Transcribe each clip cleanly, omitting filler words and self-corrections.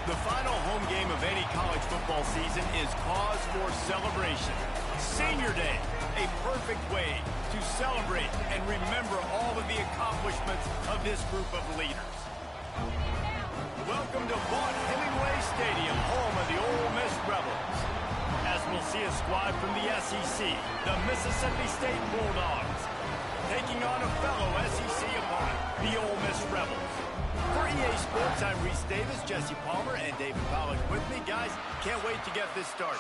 The final home game of any college football season is cause for celebration. Senior Day, a perfect way to celebrate and remember all of the accomplishments of this group of leaders. Welcome to Vaught Hemingway Stadium, home of the Ole Miss Rebels. As we'll see a squad from the SEC, the Mississippi State Bulldogs, taking on a fellow SEC opponent, the Ole Miss Rebels. For EA Sports, I'm Reese Davis, Jesse Palmer, and David Pollock with me. Guys, can't wait to get this started.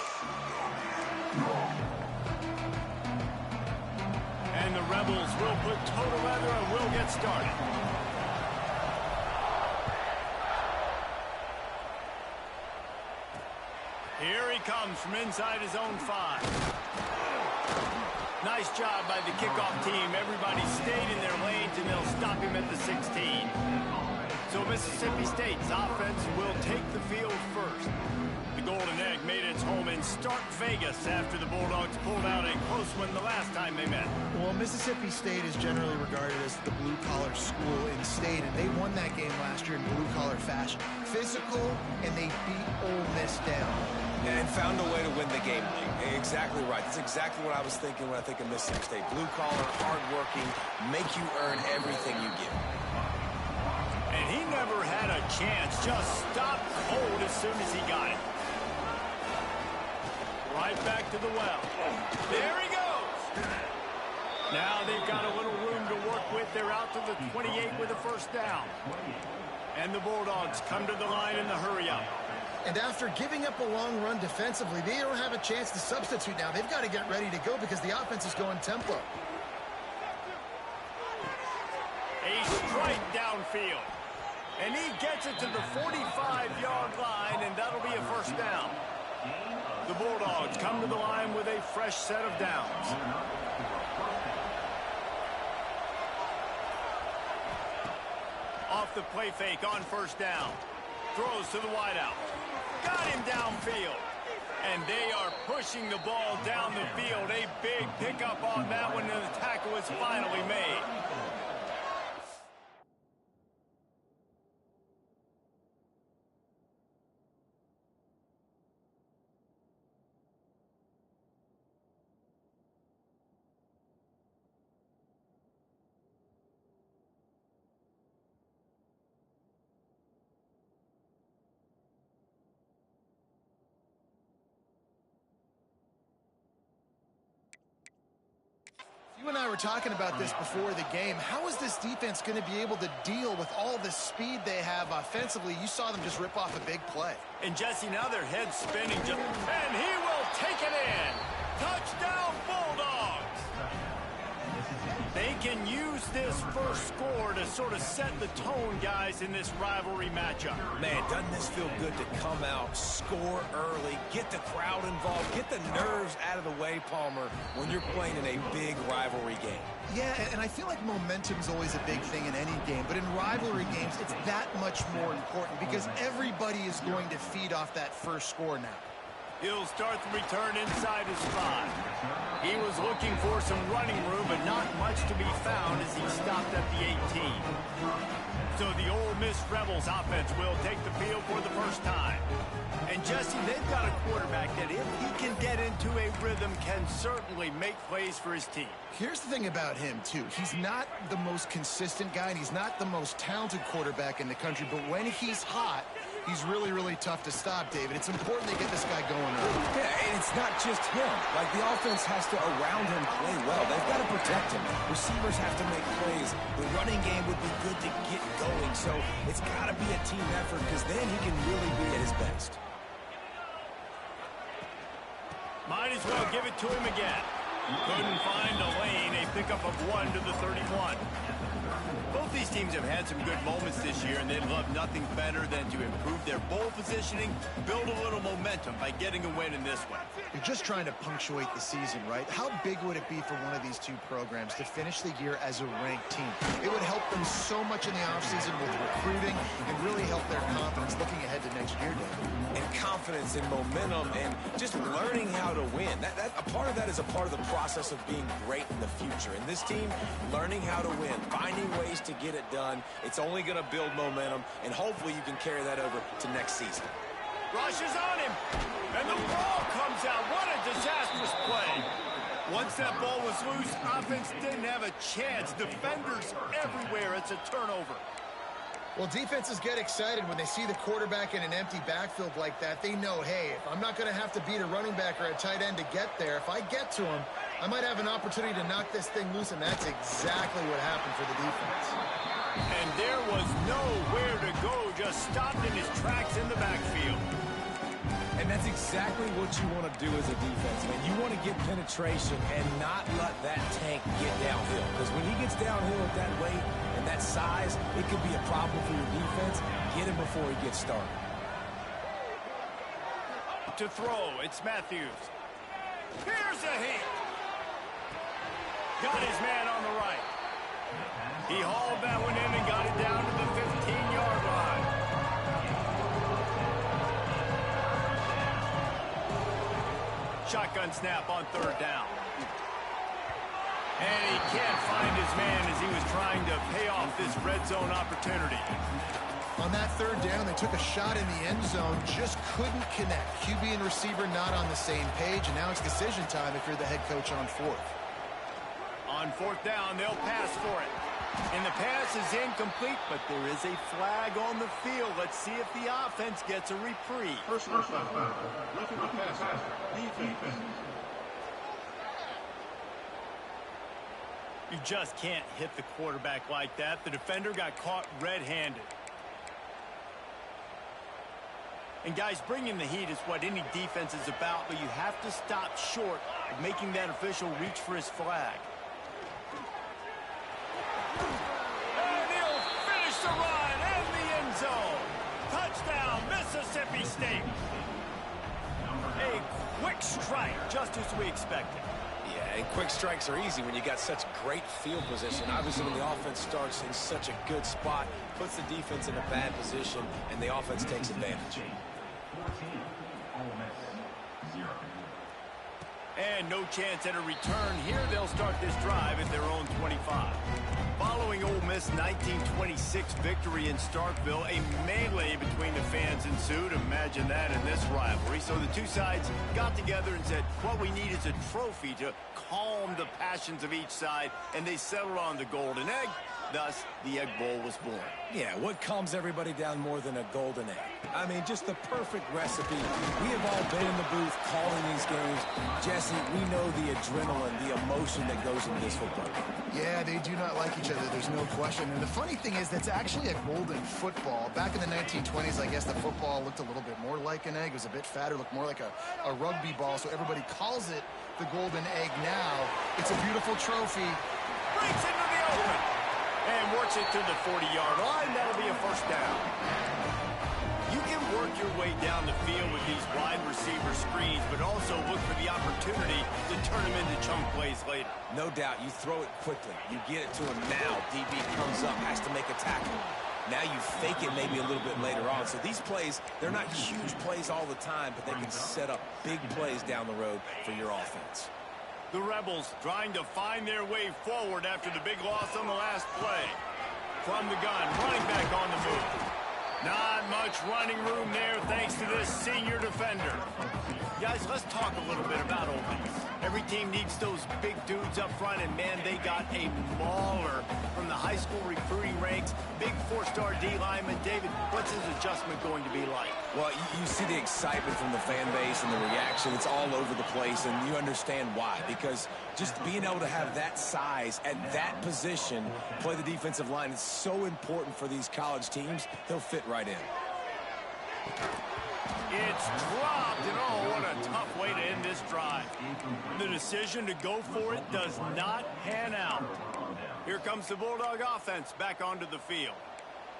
And the Rebels will put toe to leather and will get started. Here he comes from inside his own 5. Nice job by the kickoff team. Everybody stayed in their lanes, and they'll stop him at the 16. So Mississippi State's offense will take the field first. The Golden Egg made its home in Stark Vegas after the Bulldogs pulled out a close one the last time they met. Well, Mississippi State is generally regarded as the blue-collar school in state, and they won that game last year in blue-collar fashion. Physical, and they beat Ole Miss down. And found a way to win the game late. Exactly right. That's exactly what I was thinking when I think of Mississippi State. Blue-collar, hard-working, make you earn everything you give. And he never had a chance, just stopped cold as soon as he got it. Right back to the well. There he goes. Now they've got a little room to work with. They're out to the 28 with a first down. And the Bulldogs come to the line in the hurry-up. And after giving up a long run defensively, they don't have a chance to substitute now. They've got to get ready to go because the offense is going tempo. A strike downfield. And he gets it to the 45-yard line, and that'll be a first down. The Bulldogs come to the line with a fresh set of downs. Off the play fake on first down. Throws to the wideout. Got him downfield. And they are pushing the ball down the field. A big pickup on that one, and the tackle is finally made. You and I were talking about this before the game. How is this defense going to be able to deal with all the speed they have offensively? You saw them just rip off a big play. And Jesse, now their head's spinning. And he will take it in. Touchdown, Bulldogs! They can use this first score to sort of set the tone, guys, in this rivalry matchup. Man, doesn't this feel good to come out, score early, get the crowd involved, get the nerves out of the way, Palmer, when you're playing in a big rivalry game? Yeah, and I feel like momentum's always a big thing in any game, but in rivalry games, it's that much more important because everybody is going to feed off that first score now. He'll start the return inside his 5. He was looking for some running room, but not much to be found as he stopped at the 18. So the Ole Miss Rebels offense will take the field for the first time. And Jesse, they've got a quarterback that if he can get into a rhythm, can certainly make plays for his team. Here's the thing about him, too. He's not the most consistent guy, and he's not the most talented quarterback in the country, but when he's hot, he's really, really tough to stop, David. It's important they get this guy going early. Yeah, and it's not just him. Like, the offense has to, around him, play well. They've got to protect him. Receivers have to make plays. The running game would be good to get going. So it's got to be a team effort because then he can really be at his best. Might as well give it to him again. Couldn't find a lane. A pickup of 1 to the 31. Both these teams have had some good moments this year, and they'd love nothing better than to improve their bowl positioning, build a little momentum by getting a win in this one. You're just trying to punctuate the season, right? How big would it be for one of these two programs to finish the year as a ranked team? It would help them so much in the offseason with recruiting and really help their confidence looking ahead to next year, David. And confidence and momentum and just learning how to win. A part of that is a part of the process. process of being great in the future. And this team, learning how to win, finding ways to get it done, it's only going to build momentum, and hopefully you can carry that over to next season. Rushes on him, and the ball comes out. What a disastrous play. Once that ball was loose, offense didn't have a chance. Defenders everywhere. It's a turnover. Well, defenses get excited when they see the quarterback in an empty backfield like that. They know, hey, if I'm not going to have to beat a running back or a tight end to get there, if I get to him, I might have an opportunity to knock this thing loose, and that's exactly what happened for the defense. And there was nowhere to go, just stopped in his tracks in the backfield. And that's exactly what you want to do as a defense, man. You want to get penetration and not let that tank get downhill. Because when he gets downhill at that weight and that size, it could be a problem for your defense. Get him before he gets started. To throw, it's Matthews. Here's a hit. Got his man on the right. He hauled that one in and got it down to the 15-yard line. Shotgun snap on third down. And he can't find his man as he was trying to pay off this red zone opportunity. On that third down, they took a shot in the end zone, just couldn't connect. QB and receiver not on the same page, and now it's decision time if you're the head coach on fourth. On fourth down, they'll pass for it. And the pass is incomplete, but there is a flag on the field. Let's see if the offense gets a reprieve. Personal foul. Roughing the passer. Defense. You just can't hit the quarterback like that. The defender got caught red-handed. And guys, bringing the heat is what any defense is about, but you have to stop short of making that official reach for his flag. And he'll finish the run in the end zone. Touchdown, Mississippi State. A quick strike, just as we expected. Yeah, and quick strikes are easy when you got such great field position. Obviously, when the offense starts in such a good spot, puts the defense in a bad position, and the offense takes advantage. And no chance at a return here. They'll start this drive at their own 25. Following Ole Miss' 1926 victory in Starkville, a melee between the fans ensued. Imagine that in this rivalry. So the two sides got together and said, what we need is a trophy to calm the passions of each side, and they settled on the golden egg. Thus, the Egg Bowl was born. Yeah, what calms everybody down more than a golden egg? I mean, just the perfect recipe. We have all been in the booth calling these games. Jesse, we know the adrenaline, the emotion that goes into this football game. Yeah, they do not like each other, there's no question. And the funny thing is, that's actually a golden football. Back in the 1920s, I guess the football looked a little bit more like an egg. It was a bit fatter, looked more like a rugby ball, so everybody calls it the golden egg now. It's a beautiful trophy. Breaks into the open. And works it to the 40-yard line. That'll be a first down. You can work your way down the field with these wide receiver screens, but also look for the opportunity to turn them into chunk plays later. No doubt, you throw it quickly. You get it to him now. DB comes up, has to make a tackle. Now you fake it maybe a little bit later on. So these plays, they're not huge plays all the time, but they can set up big plays down the road for your offense. The Rebels trying to find their way forward after the big loss on the last play. From the gun, running back on the move. Not much running room there thanks to this senior defender. Guys, let's talk a little bit about Ole Miss. Every team needs those big dudes up front, and man, they got a mauler from the high school recruiting ranks. Big four-star D lineman. David, what's his adjustment going to be like? Well, you see the excitement from the fan base and the reaction. It's all over the place, and you understand why. Because just being able to have that size at that position, play the defensive line, is so important for these college teams. He'll fit right in. It's dropped, and oh, what a tough way to end this drive. The decision to go for it does not pan out. Here comes the Bulldog offense back onto the field.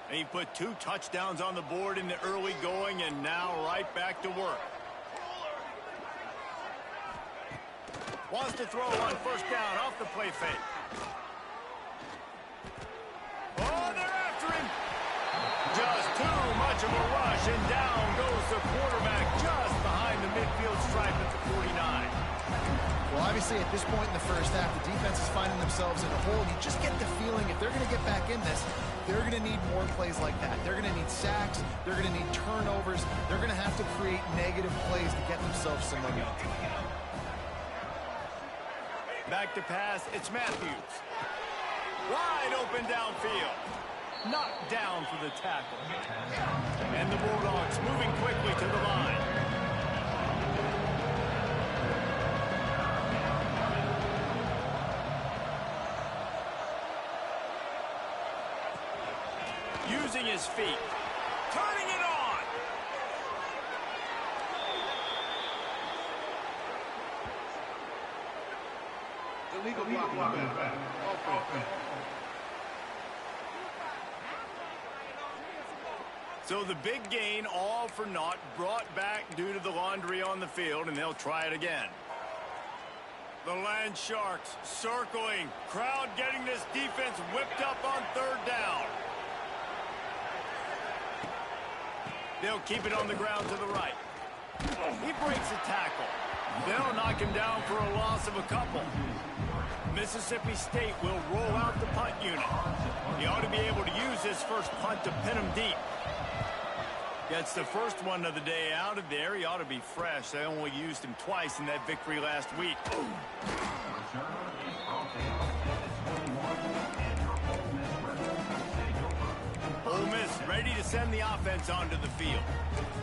And he put 2 touchdowns on the board in the early going, and now right back to work. Wants to throw on first down off the play fake. Oh, they're after him. Just too much of a rush, and down goes the quarterback just behind the midfield stripe at the 49. Well, obviously, at this point in the first half, the defense is finding themselves in a hole. You just get the feeling if they're going to get back in this, they're going to need more plays like that. They're going to need sacks. They're going to need turnovers. They're going to have to create negative plays to get themselves some momentum. Back to pass, it's Matthews. Wide open downfield. Knocked down for the tackle. And the Bulldogs moving quickly to the line. Using his feet. Turning it on. Illegal blocking back. Offense. So the big gain, all for naught, brought back due to the laundry on the field, and they'll try it again. The Land Sharks circling. Crowd getting this defense whipped up on third down. They'll keep it on the ground to the right. He breaks a tackle. They'll knock him down for a loss of a couple. Mississippi State will roll out the punt unit. He ought to be able to use his first punt to pin him deep. Gets the first one of the day out of there. He ought to be fresh. They only used him twice in that victory last week. Ole Miss ready to send the offense onto the field.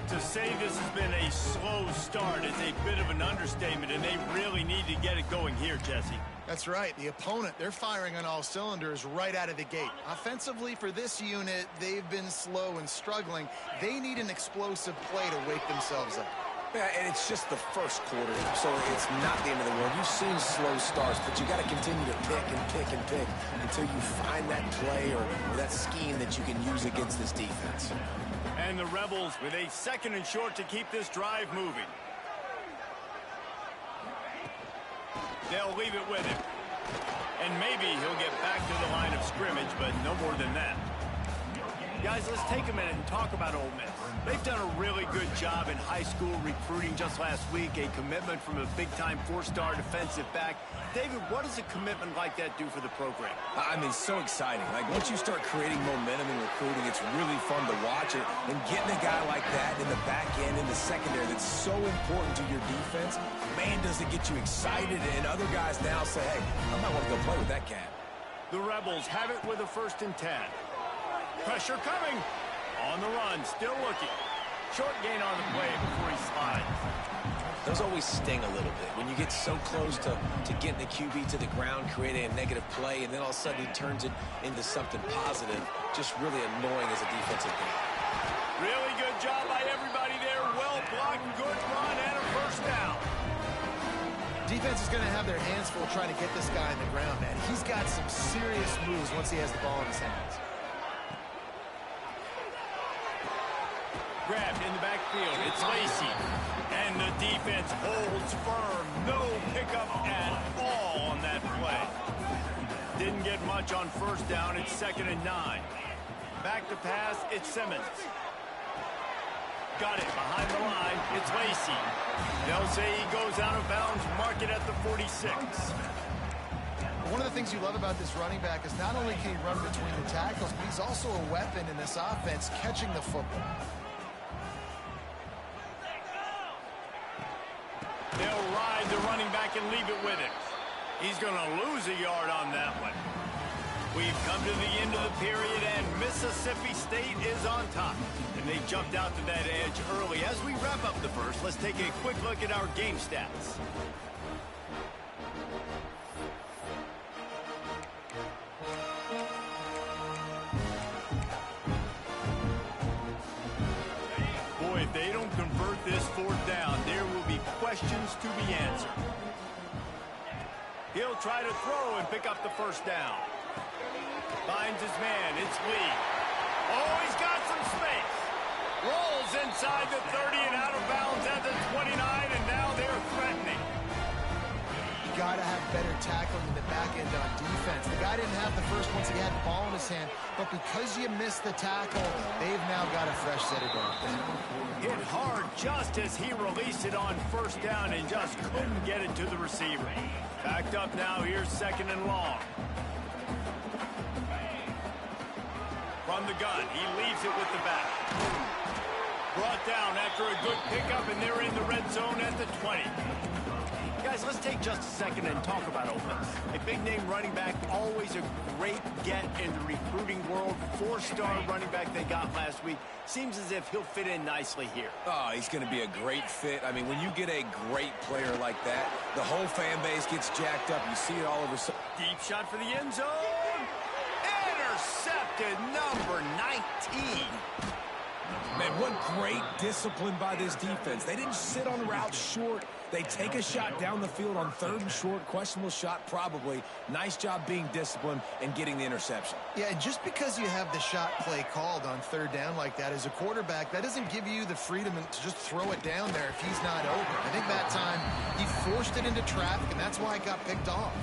To say this has been a slow start is a bit of an understatement, and they really need to get it going here, Jesse. That's right. The opponent, they're firing on all cylinders right out of the gate. Offensively, for this unit, they've been slow and struggling. They need an explosive play to wake themselves up. Yeah, and it's just the first quarter, so it's not the end of the world. You've seen slow starts, but you got to continue to pick and pick and pick until you find that play or that scheme that you can use against this defense. And the Rebels with a 2nd and short to keep this drive moving. They'll leave it with him. And maybe he'll get back to the line of scrimmage, but no more than that. Guys, let's take a minute and talk about Ole Miss. They've done a really good job in high school recruiting just last week, a commitment from a big-time 4-star defensive back. David, what does a commitment like that do for the program? I mean, so exciting. Like, once you start creating momentum in recruiting, it's really fun to watch it. And getting a guy like that in the back end, in the secondary, that's so important to your defense, man, does it get you excited. And other guys now say, hey, I might want to go play with that cat. The Rebels have it with a 1st and 10. Pressure coming. On the run, still looking. Short gain on the play before he slides. Those always sting a little bit. When you get so close to getting the QB to the ground, creating a negative play, and then all of a sudden he turns it into something positive, just really annoying as a defensive game. Really good job by everybody there. Well blocked, good run, and a 1st down. Defense is going to have their hands full trying to get this guy in the ground, man. He's got some serious moves once he has the ball in his hands. Grabbed in the backfield. It's Lacey. And the defense holds firm. No pickup at all on that play. Didn't get much on 1st down. It's 2nd and 9. Back to pass. It's Simmons. Got it behind the line. It's Lacey. They'll say he goes out of bounds. Mark it at the 46. One of the things you love about this running back is not only can he run between the tackles, but he's also a weapon in this offense catching the football. They'll ride the running back and leave it with him. He's going to lose a yard on that one. We've come to the end of the period, and Mississippi State is on top. And they jumped out to that edge early. As we wrap up the first, let's take a quick look at our game stats. Boy, if they don't convert this 4th down, there will be questions to be answered. He'll try to throw and pick up the 1st down. Finds his man. It's Lee. Oh, he's got some space. Rolls inside the 30 and out of bounds at the 29, and now they're threatening. got to have better tackling in the back end on defense. The guy didn't have the first once he had the ball in his hand, but because you missed the tackle, they've now got a fresh set of downs. Hit hard just as he released it on first down and just couldn't get it to the receiver. Backed up now, here's 2nd and long. From the gun, he leaves it with the back. Brought down after a good pickup, and they're in the red zone at the 20. Guys, let's take just a second and talk about offense. A big-name running back, always a great get in the recruiting world. 4-star running back they got last week. Seems as if he'll fit in nicely here. Oh, he's going to be a great fit. I mean, when you get a great player like that, the whole fan base gets jacked up. You see it all over. Deep shot for the end zone. Intercepted, number 19. Man, what great discipline by this defense. They didn't sit on routes short. They take a shot down the field on 3rd and short. Questionable shot, probably. Nice job being disciplined and getting the interception. Yeah, and just because you have the shot play called on 3rd down like that as a quarterback, that doesn't give you the freedom to just throw it down there if he's not open. I think that time he forced it into traffic, and that's why it got picked off.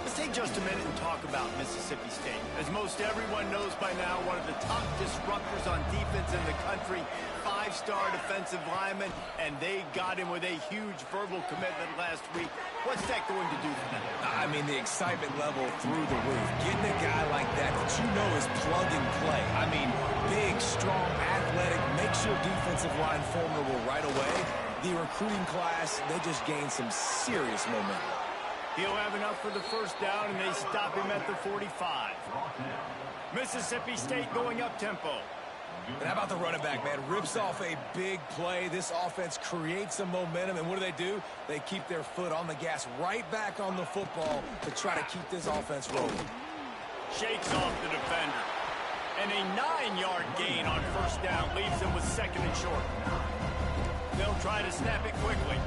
Let's take just a minute and talk about Mississippi State. As most everyone knows by now, one of the top disruptors on defense in the country, 5-star defensive lineman, and they got him with a huge verbal commitment last week. What's that going to do for them? I mean, the excitement level through the roof. Getting a guy like that you know is plug and play. I mean, big, strong, athletic, makes your defensive line formidable right away. The recruiting class, they just gained some serious momentum. He'll have enough for the first down, and they stop him at the 45. Mississippi State going up-tempo. And how about the running back, man? Rips off a big play. This offense creates some momentum, and what do? They keep their foot on the gas, right back on the football to try to keep this offense rolling. Shakes off the defender. And a 9-yard gain on first down leaves them with 2nd and short. They'll try to snap it quickly.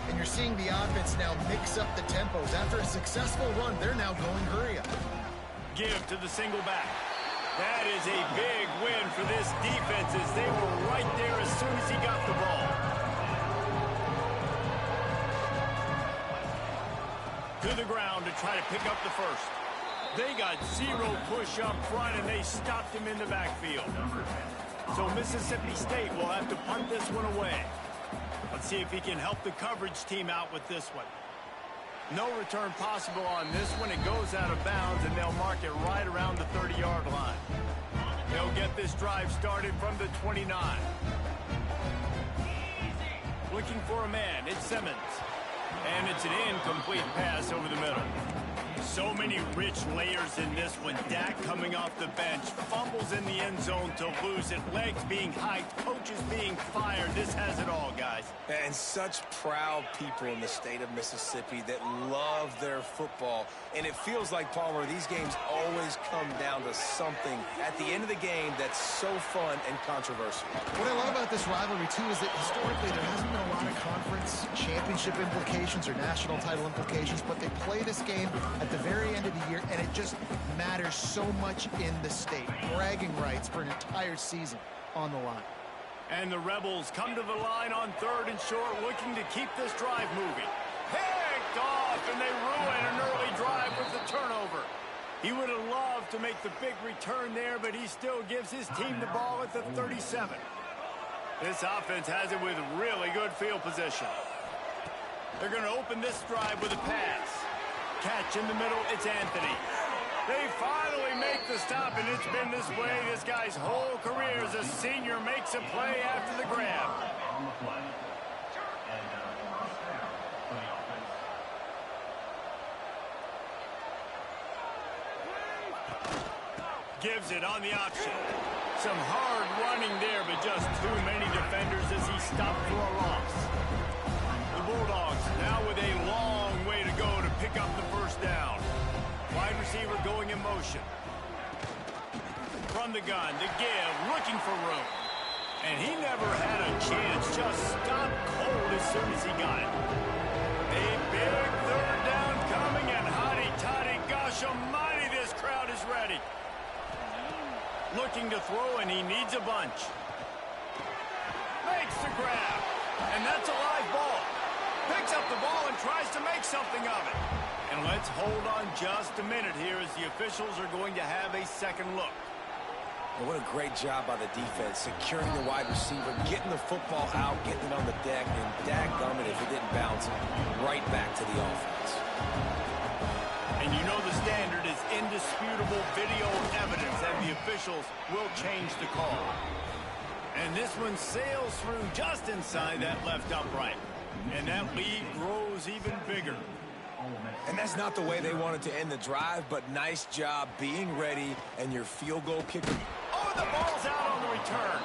And you're seeing the offense now mix up the tempos. After a successful run, they're now going hurry up. Give to the single back. That is a big win for this defense as they were right there as soon as he got the ball. To the ground to try to pick up the first. They got 0 push up front, and they stopped him in the backfield. So Mississippi State will have to punt this one away. Let's see if he can help the coverage team out with this one. No return possible on this one. It goes out of bounds, and they'll mark it right around the 30-yard line. They'll get this drive started from the 29. Looking for a man. It's Simmons. And it's an incomplete pass over the middle. So many rich layers in this one. Dak coming off the bench. Fumbles in the end zone to lose it. Legs being hiked. Coaches being fired. This has it all, guys. And such proud people in the state of Mississippi that love their football. And it feels like, Palmer, these games always come down to something at the end of the game that's so fun and controversial. What I love about this rivalry, too, is that historically there hasn't been a lot of conference championship implications or national title implications, but they play this game at the very end of the year, and it just matters so much in the state. Bragging rights for an entire season on the line. And the Rebels come to the line on 3rd and short, looking to keep this drive moving. Picked off, and they ruin an early drive with the turnover. He would have loved to make the big return there, but he still gives his team the ball at the 37. This offense has it with really good field position. They're going to open this drive with a pass. Catch in the middle, it's Anthony. They finally make the stop, and it's been this way this guy's whole career as a senior makes a play after the grab. Gives it on the option. Some hard running there, but just too many defenders as he stopped for a loss. The Bulldogs now with a long way to go to pick up the first down. Wide receiver going in motion. From the gun, to give, looking for room. And he never had a chance, just stopped cold as soon as he got it. A big 3rd down coming, and hotty-toddy, gosh almighty, this crowd is ready. Looking to throw, and he needs a bunch. Makes the grab, and that's a live ball. Picks up the ball and tries to make something of it. And let's hold on just a minute here as the officials are going to have a second look. Well, what a great job by the defense, securing the wide receiver, getting the football out, getting it on the deck, and dadgummit if it didn't bounce right back to the offense. And you know the standard is indisputable video evidence, and the officials will change the call. And this one sails through just inside that left upright. And that lead grows even bigger. And that's not the way they wanted to end the drive, but nice job being ready, and your field goal kicker. Oh, the ball's out on the return.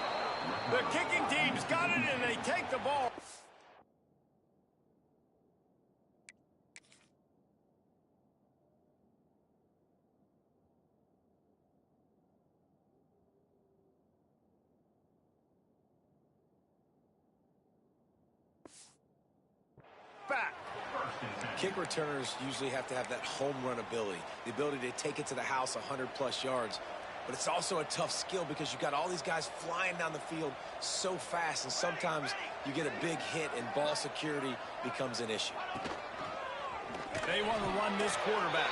The kicking team's got it, and they take the ball. Back. Kick returners usually have to have that home run ability, the ability to take it to the house 100-plus yards. But it's also a tough skill because you've got all these guys flying down the field so fast, and sometimes you get a big hit and ball security becomes an issue. They want to run this quarterback.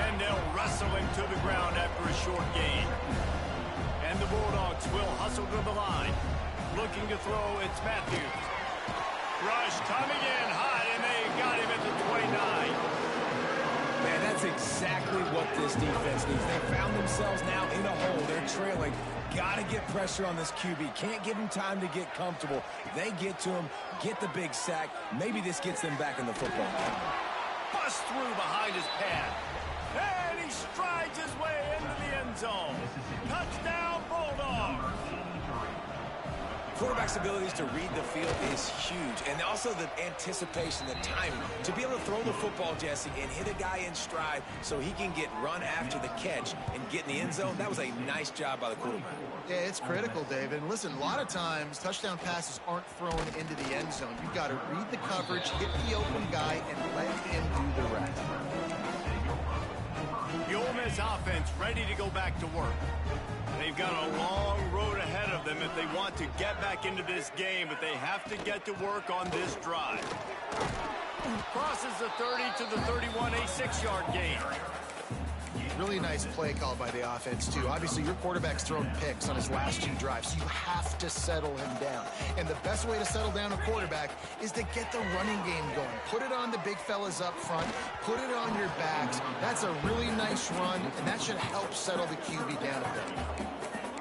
And they'll wrestle him to the ground after a short gain. And the Bulldogs will hustle to the line. Looking to throw, it's Matthews. Rush coming in hot, and they got him at the 29. Man, that's exactly what this defense needs. They found themselves now in a hole. They're trailing. Got to get pressure on this QB. Can't give him time to get comfortable. They get to him, get the big sack. Maybe this gets them back in the football game. Bust through behind his pad. And he strides his way into the end zone. Touchdown, Bulldogs. Quarterback's abilities to read the field is huge, and also the anticipation, the timing. To be able to throw the football, Jesse, and hit a guy in stride so he can get run after the catch and get in the end zone, that was a nice job by the quarterback. Yeah, it's critical, David. And listen, a lot of times touchdown passes aren't thrown into the end zone. You've got to read the coverage, hit the open guy, and let him do the rest. The Ole Miss offense ready to go back to work. They've got a long road ahead of them if they want to get back into this game, but they have to get to work on this drive. Crosses the 30 to the 31, a 6-yard gain. Really nice play call by the offense, too. Obviously, your quarterback's thrown picks on his last 2 drives, so you have to settle him down. And the best way to settle down a quarterback is to get the running game going. Put it on the big fellas up front. Put it on your backs. That's a really nice run, and that should help settle the QB down a bit.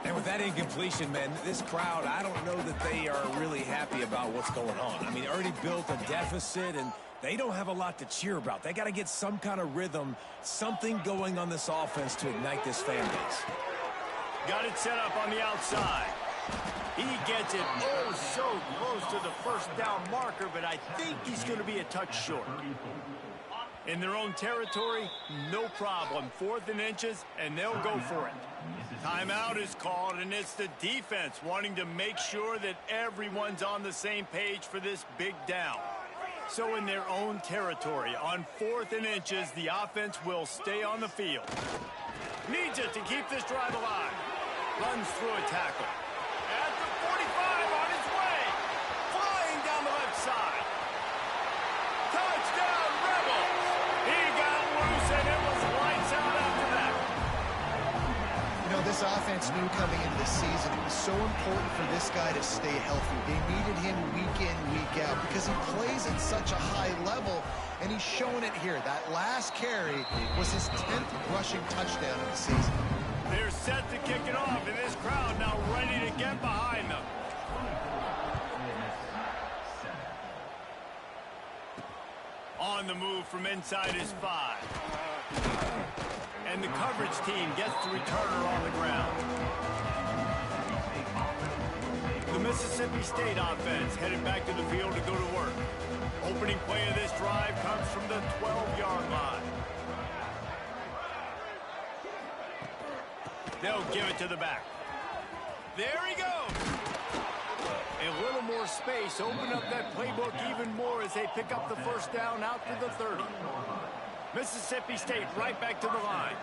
And with that incompletion, man, this crowd, I don't know that they are really happy about what's going on. I mean, already built a deficit, and they don't have a lot to cheer about. They got to get some kind of rhythm, something going on this offense to ignite this fan base. Got it set up on the outside. He gets it oh so close to the first down marker, but I think he's going to be a touch short. In their own territory, no problem. 4th and inches, and they'll go for it. Timeout is called, and it's the defense wanting to make sure that everyone's on the same page for this big down. So in their own territory, on 4th and inches, the offense will stay on the field. Needs it to keep this drive alive. Runs through a tackle. At the 45 on his way. Flying down the left side. Touchdown, Rebels! He got loose, and it was lights out after that. You know, this offense knew coming into the season it was so important for this guy to stay healthy. They needed him week in, week out because he plays at such a high level, and he's showing it here. That last carry was his 10th rushing touchdown of the season. They're set to kick it off, and this crowd now ready to get behind them. On the move from inside his 5. And the coverage team gets the returner on the ground. The Mississippi State offense headed back to the field to go to work. Opening play of this drive comes from the 12-yard line. They'll give it to the back. There he goes. A little more space. Open up that playbook even more as they pick up the first down out to the 30. Mississippi State right back to the line.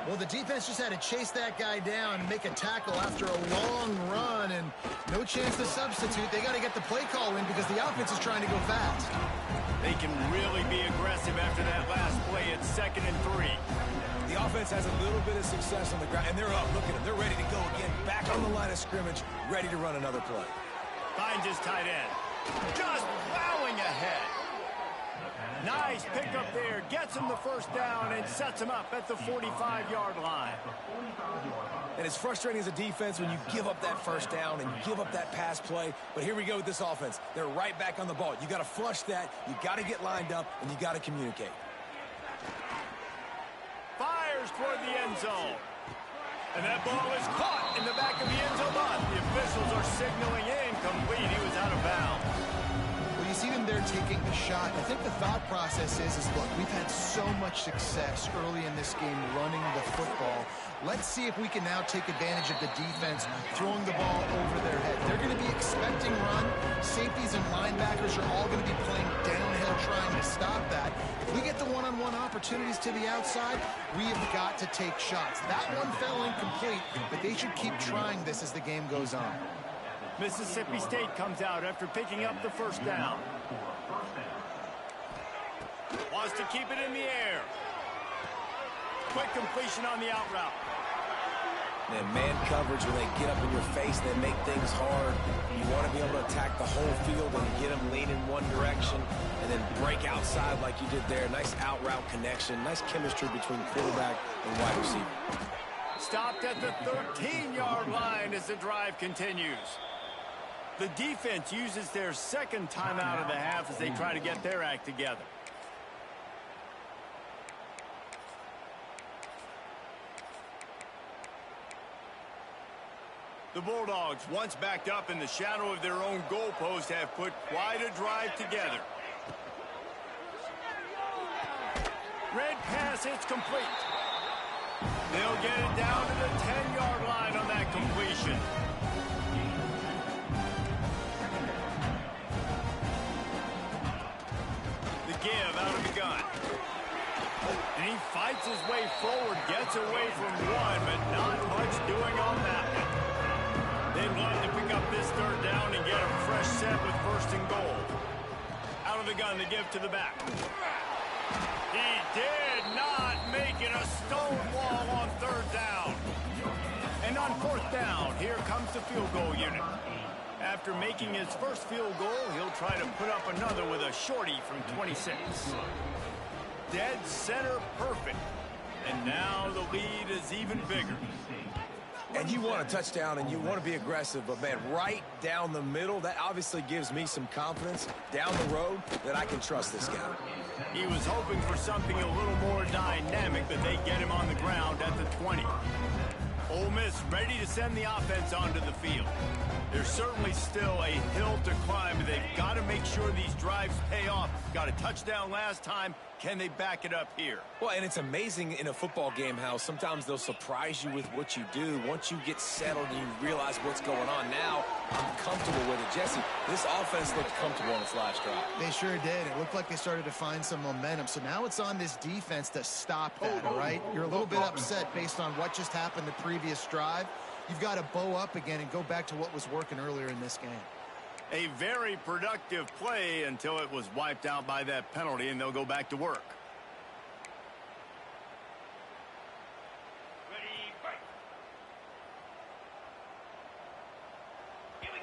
Well, the defense just had to chase that guy down and make a tackle after a long run, and No chance to substitute. They got to get the play call in because the offense is trying to go fast. They can really be aggressive after that last play. It's 2nd and 3. The offense has a little bit of success on the ground, and they're up. Look at them. They're ready to go again. Back on the line of scrimmage, ready to run another play. Finds his tight end. Just plowing ahead. Nice pickup there. Gets him the first down and sets him up at the 45-yard line. And it's frustrating as a defense when you give up that first down and give up that pass play. But here we go with this offense. They're right back on the ball. You got to flush that. You got to get lined up, and you got to communicate. Fires toward the end zone. And that ball is caught in the back of the end zone. But the officials are signaling incomplete. He was out of bounds. Well, you see them there taking the shot. I think the thought process is look, we've had so much success early in this game running the football. Let's see if we can now take advantage of the defense throwing the ball over their head. They're going to be expecting run. Safeties and linebackers are all going to be playing downhill trying to stop that. If we get the one-on-one opportunities to the outside, we have got to take shots. That one fell incomplete, but they should keep trying this as the game goes on. Mississippi State comes out after picking up the first down. Wants to keep it in the air. Quick completion on the out route. And man coverage, when they get up in your face, they make things hard. You want to be able to attack the whole field and get them lean in one direction and then break outside like you did there. Nice out route connection. Nice chemistry between quarterback and wide receiver. Stopped at the 13-yard line as the drive continues. The defense uses their second timeout of the half as they try to get their act together. The Bulldogs, once backed up in the shadow of their own goalpost, have put quite a drive together. Red pass, it's complete. They'll get it down to the 10-yard line on that completion. The give out of the gun. And he fights his way forward, gets away from one, but not much doing on that one. They'd love to pick up this third down and get a fresh set with 1st and goal. Out of the gun, the give to the back. He did not make it a stone wall on 3rd down. And on 4th down, here comes the field goal unit. After making his first field goal, he'll try to put up another with a shorty from 26. Dead center perfect. And now the lead is even bigger. And you want a touchdown and you want to be aggressive, but man, right down the middle, that obviously gives me some confidence down the road that I can trust this guy. He was hoping for something a little more dynamic, but they get him on the ground at the 20. Ole Miss ready to send the offense onto the field. There's certainly still a hill to climb, but they've got to make sure these drives pay off. Got a touchdown last time. Can they back it up here? Well, and it's amazing in a football game how sometimes they'll surprise you with what you do. Once you get settled and you realize what's going on, now I'm comfortable with it. Jesse, this offense looked comfortable in its last drive. They sure did. It looked like they started to find some momentum. So now it's on this defense to stop that, all right? You're a little bit upset based on what just happened the previous drive. You've got to bow up again and go back to what was working earlier in this game. A very productive play until it was wiped out by that penalty, and they'll go back to work.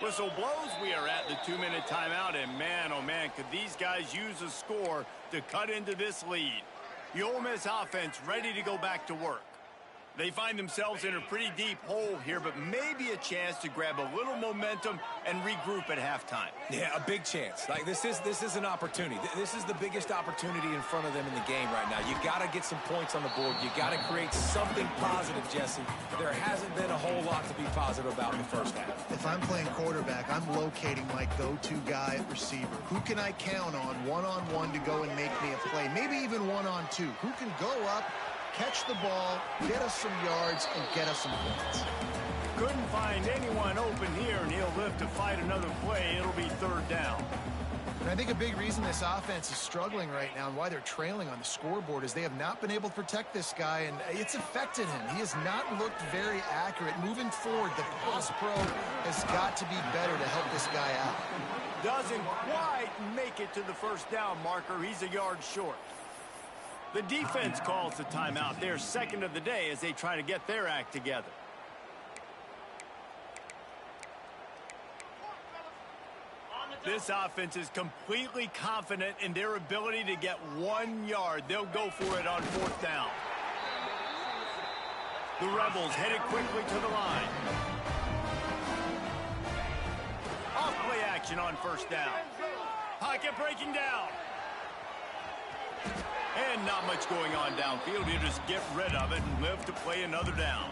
Whistle blows. We are at the 2-minute timeout, and man, oh man, could these guys use a score to cut into this lead. The Ole Miss offense ready to go back to work. They find themselves in a pretty deep hole here, but maybe a chance to grab a little momentum and regroup at halftime. Yeah, a big chance. Like this is an opportunity. This is the biggest opportunity in front of them in the game right now. You got to get some points on the board. You got to create something positive, Jesse. There hasn't been a whole lot to be positive about in the first half. If I'm playing quarterback, I'm locating my go-to guy at receiver. Who can I count on one-on-one to go and make me a play? Maybe even one-on-two. Who can go up, catch the ball, get us some yards, and get us some points. Couldn't find anyone open here, and he'll live to fight another play. It'll be 3rd down. And I think a big reason this offense is struggling right now and why they're trailing on the scoreboard is they have not been able to protect this guy, and it's affected him. He has not looked very accurate. Moving forward, the pass pro has got to be better to help this guy out. Doesn't quite make it to the first down marker. He's a yard short. The defense calls the timeout. Their second of the day as they try to get their act together. This offense is completely confident in their ability to get 1 yard. They'll go for it on fourth down. The Rebels headed quickly to the line. Off play action on first down. Pocket breaking down. And not much going on downfield. You just get rid of it and live to play another down.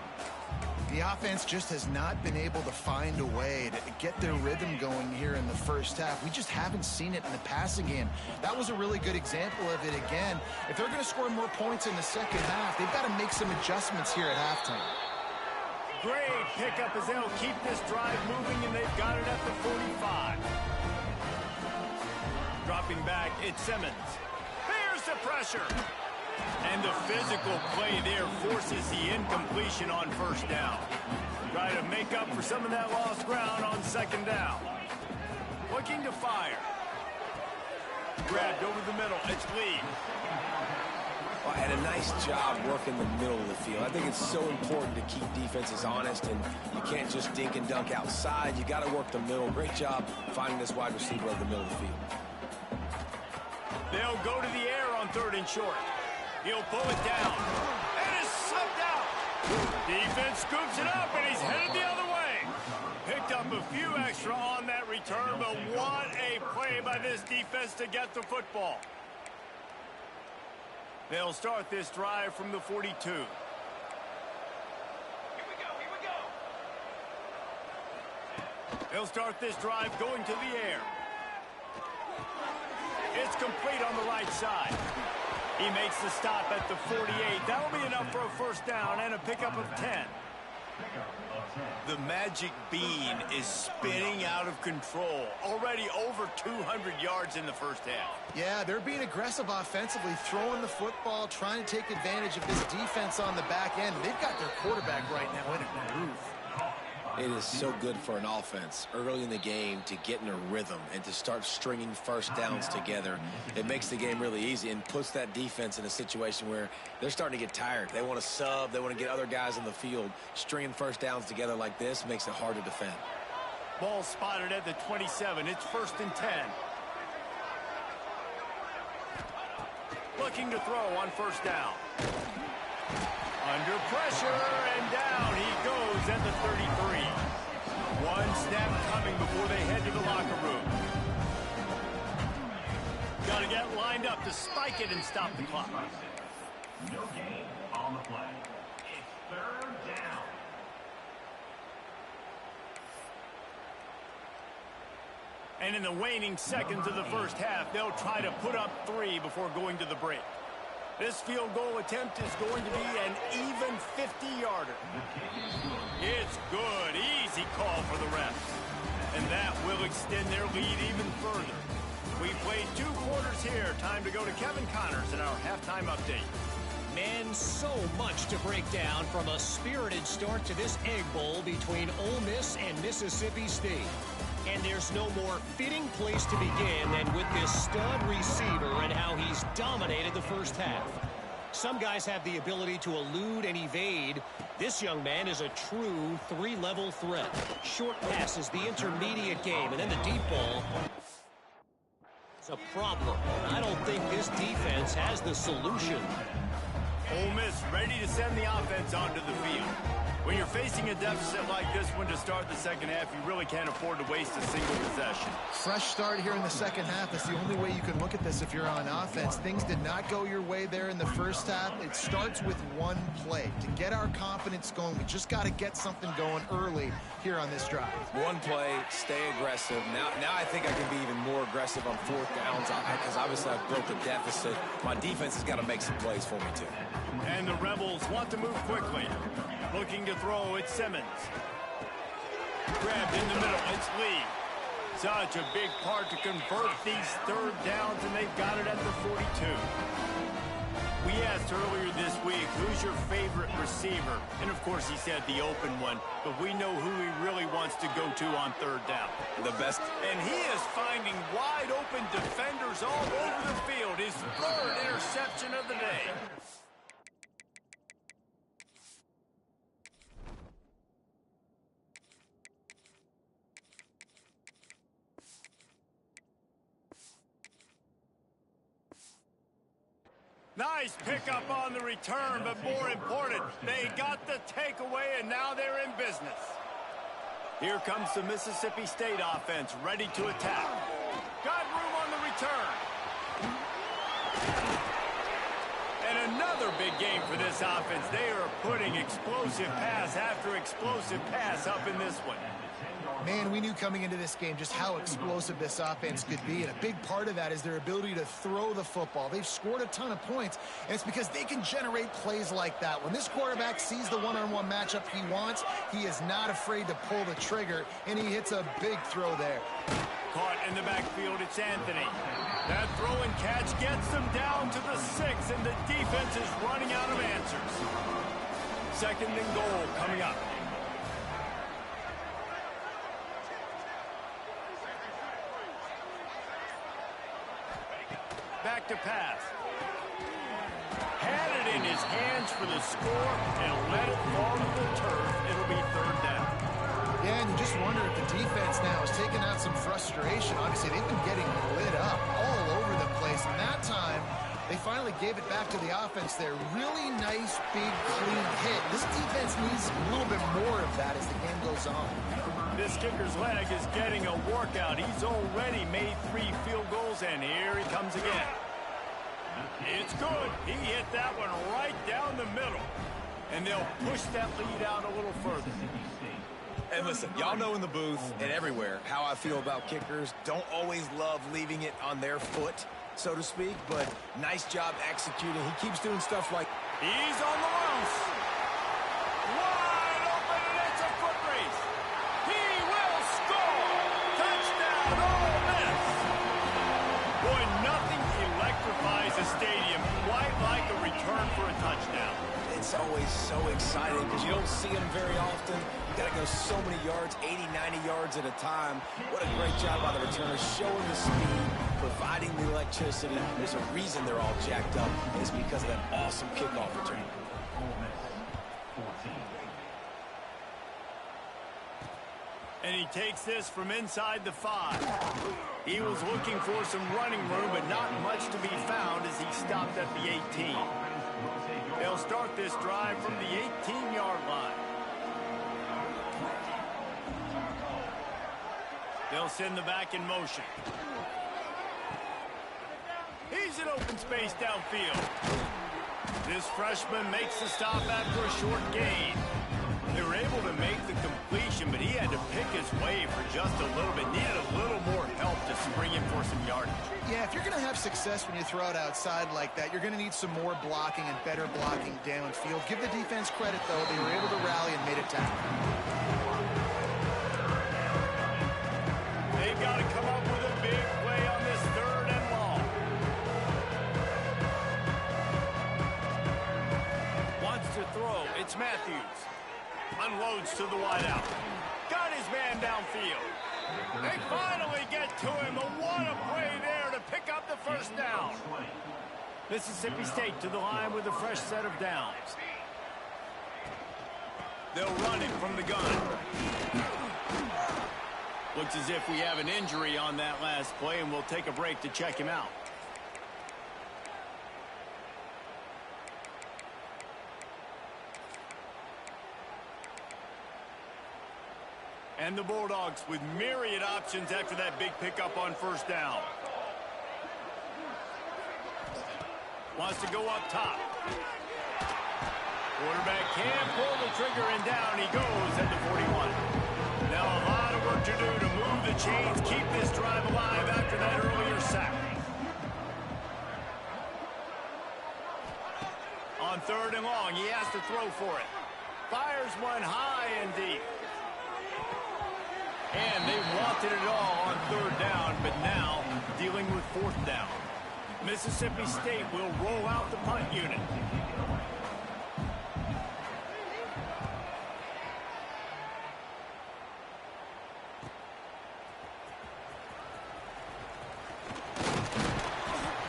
The offense just has not been able to find a way to get their rhythm going here in the first half. We just haven't seen it in the passing game. That was a really good example of it again. If they're going to score more points in the second half, they've got to make some adjustments here at halftime. Great pickup as they'll keep this drive moving, and they've got it at the 45. Dropping back, it's Simmons. There's the pressure. And the physical play there forces the incompletion on first down. Try to make up for some of that lost ground on second down. Looking to fire. Grabbed over the middle. It's Lee. Well, and a nice job working the middle of the field. I think it's so important to keep defenses honest, and you can't just dink and dunk outside. You got to work the middle. Great job finding this wide receiver over the middle of the field. They'll go to the air on third and short. He'll pull it down. And is sucked out. Defense scoops it up, and he's headed the other way. Picked up a few extra on that return, but what a play by this defense to get the football. They'll start this drive from the 42. Here we go. They'll start this drive going to the air. It's complete on the right side. He makes the stop at the 48. That'll be enough for a first down and a pickup of 10. The magic bean is spinning out of control. Already over 200 yards in the first half. Yeah, they're being aggressive offensively, throwing the football, trying to take advantage of this defense on the back end. They've got their quarterback right now in a groove. It is so good for an offense early in the game to get in a rhythm and to start stringing first downs together. It makes the game really easy and puts that defense in a situation where they're starting to get tired. They want to sub. They want to get other guys on the field. Stringing first downs together like this makes it hard to defend. Ball spotted at the 27. It's first and 10. Looking to throw on first down. Under pressure, and down he goes at the 33. One snap coming before they head to the locker room. Got to get lined up to spike it and stop the clock. No gain on the play. It's third down. And in the waning seconds of the first half, they'll try to put up 3 before going to the break. This field goal attempt is going to be an even 50-yarder. It's good. Easy call for the refs. And that will extend their lead even further. We played 2 quarters here. Time to go to Kevin Connors in our halftime update. Man, so much to break down from a spirited start to this Egg Bowl between Ole Miss and Mississippi State. And there's no more fitting place to begin than with this stud receiver and how he's dominated the first half. Some guys have the ability to elude and evade. This young man is a true 3-level threat. Short passes, the intermediate game, and then the deep ball. It's a problem. I don't think this defense has the solution. Ole Miss ready to send the offense onto the field. When you're facing a deficit like this one to start the second half, you really can't afford to waste a single possession. Fresh start here in the second half. That's the only way you can look at this if you're on offense. Things did not go your way there in the first half. It starts with one play. To get our confidence going, we just got to get something going early here on this drive. One play, stay aggressive. Now I think I can be even more aggressive on fourth downs because obviously I've built a deficit. My defense has got to make some plays for me too. And the Rebels want to move quickly. Looking to throw, it's Simmons. Grabbed in the middle, it's Lee. Such a big part to convert these third downs, and they've got it at the 42. We asked earlier this week, who's your favorite receiver? And, of course, he said the open one, but we know who he really wants to go to on third down. The best. And he is finding wide-open defenders all over the field. His third interception of the day. Nice pickup on the return, but more important, they got the takeaway, and now they're in business. Here comes the Mississippi State offense, ready to attack. Got room on the return. And another big game for this offense. They are putting explosive pass after explosive pass up in this one. Man, we knew coming into this game just how explosive this offense could be, and a big part of that is their ability to throw the football. They've scored a ton of points, and it's because they can generate plays like that. When this quarterback sees the one-on-one matchup he wants, he is not afraid to pull the trigger, and he hits a big throw there. Caught in the backfield, it's Anthony. That throw and catch gets them down to the 6, and the defense is running out of answers. Second and goal coming up. Back to pass. Had it in his hands for the score and let it fall to the turf. It'll be third down. Yeah, and you just wonder if the defense now is taking out some frustration. Obviously, they've been getting lit up all over the place. And that time, they finally gave it back to the offense there. Really nice, big, clean hit. This defense needs a little bit more of that as the game goes on. This kicker's leg is getting a workout. He's already made 3 field goals, and here he comes again. It's good. He hit that one right down the middle. And they'll push that lead out a little further. And listen, y'all know in the booth and everywhere how I feel about kickers. Don't always love leaving it on their foot, so to speak, but nice job executing. He keeps doing stuff like... He's on the loose. Wide open, and it's a foot race. He will score. Touchdown, Ole Miss. Boy, nothing electrifies a stadium quite like a return for a touchdown. It's always so exciting because you don't see them very often. You got to go so many yards, 80, 90 yards at a time. What a great job by the returners, showing the speed, providing the electricity. There's a reason they're all jacked up, and it's because of that awesome kickoff return. And he takes this from inside the 5. He was looking for some running room, but not much to be found as he stopped at the 18. They'll start this drive from the 18-yard line. They'll send the back in motion. He's in open space downfield. This freshman makes the stop after a short gain. They were able to make the completion, but he had to pick his way for just a little bit. Needed a little more help to spring him for some yardage. Yeah, if you're going to have success when you throw it outside like that, you're going to need some more blocking and better blocking downfield. Give the defense credit, though. They were able to rally and made a tackle. They've got to come up with a big play on this third and long. Wants to throw. It's Matthews. Unloads to the wideout. Got his man downfield. They finally get to him. But what a play there to pick up the first down. Mississippi State to the line with a fresh set of downs. They'll run it from the gun. Looks as if we have an injury on that last play, and we'll take a break to check him out. And the Bulldogs with myriad options after that big pickup on first down. Wants to go up top. Quarterback can't pull the trigger, and down he goes at the 41. Now a lot of work to do to move the chains, keep this drive alive after that earlier sack. On third and long, he has to throw for it. Fires one high and deep. And they wanted it all on third down, but now dealing with fourth down. Mississippi State will roll out the punt unit.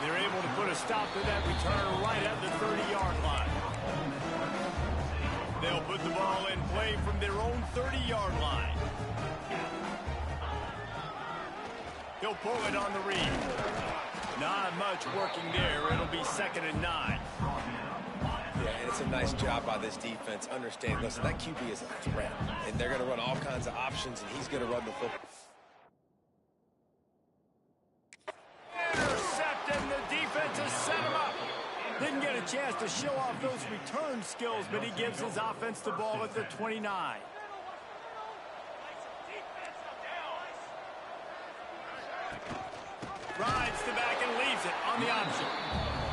They're able to put a stop to that return right at the 30-yard line. They'll put the ball in play from their own 30-yard line. He'll pull it on the read. Not much working there. It'll be 2nd and 9. Yeah, and it's a nice job by this defense. Understand, listen, that QB is a threat, and they're going to run all kinds of options, and he's going to run the football. Intercept, and the defense has set him up. Didn't get a chance to show off those return skills, but he gives his offense the ball at the 29. Rides the back and leaves it on the option.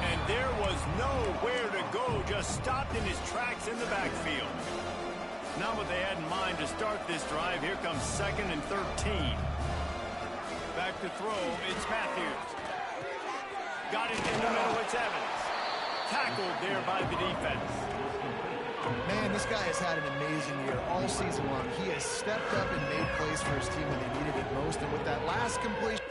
And there was nowhere to go, just stopped in his tracks in the backfield. Not what they had in mind to start this drive. Here comes 2nd and 13. Back to throw, it's Matthews. Got it in the middle, it's Evans. Tackled there by the defense. Man, this guy has had an amazing year all season long. He has stepped up and made plays for his team when they needed it most. And with that last completion...